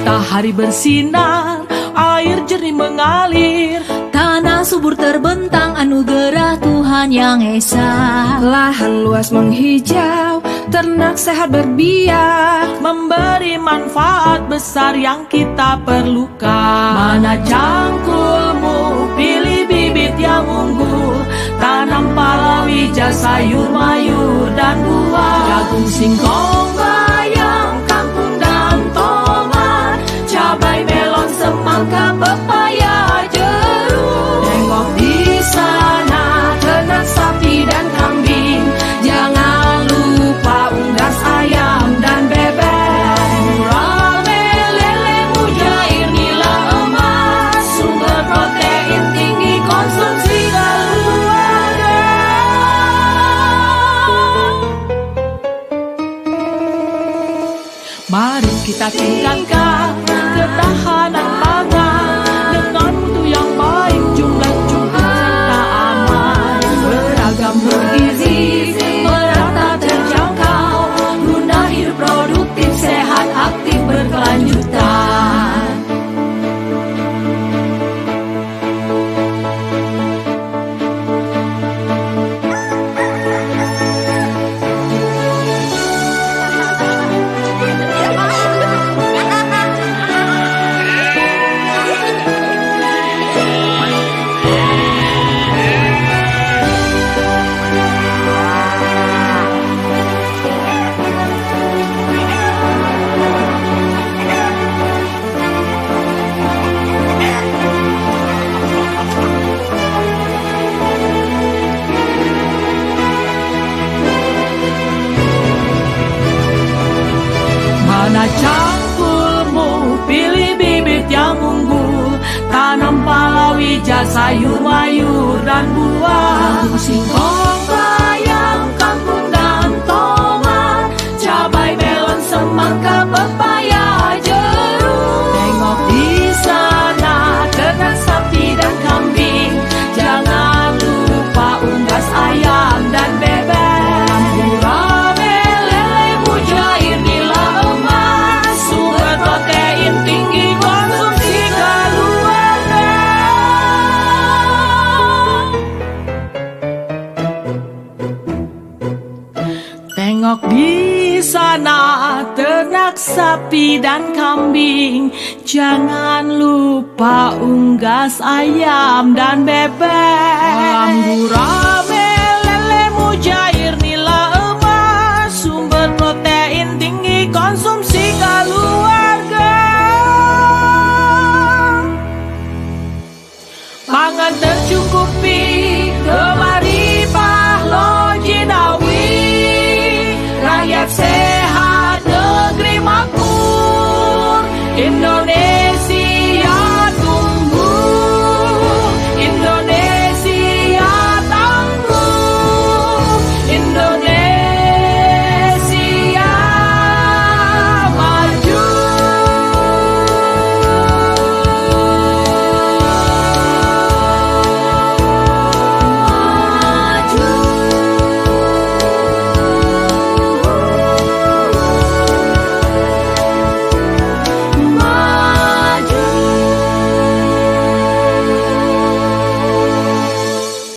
Matahari bersinar, air jernih mengalir, tanah subur terbentang, anugerah Tuhan yang esa. Lahan luas menghijau, ternak sehat berbiak, memberi manfaat besar yang kita perlukan. Mana cangkulmu, pilih bibit yang unggul, tanam palawija, sayur mayur dan buah, jagung, singkong, bayam, kangkung dan tomat, cabai, melon, semangka, pepaya, jeruk. Tengok di sana ternak sapi dan kambing, jangan lupa unggas ayam dan bebek. Gurame, lele, mujair, nila, emas, sumber protein tinggi, konsumsi keluarga. Mari kita tingkatkan ketahanan pangan dengan mutu yang baik, jumlah cukup serta aman, beragam bergizi, merata terjangkau, guna hidup produktif, sehat, aktif, berkelanjutan. Mana cangkulmu, pilih bibit yang unggul, tanam palawija, sayur mayur dan buah, jagung, singkong, bayam, kangkung dan tomat, cabai, melon, semangka, pepaya, jeruk. Tengok di sana ternak sapi dan kambing, jangan lupa unggas ayam dan bebek. Gurame, lele, mujair, nila, emas, sumber protein tinggi, konsumsi keluarga. Tengok di sana ternak sapi dan kambing, jangan lupa unggas ayam dan bebek. Gurame, lele, mujair, nila, emas, sumber protein tinggi, konsumsi keluarga. Pangan tercukupi, kemari Pahlo Jinawi, rakyat sehat, negeri makmur, Indonesia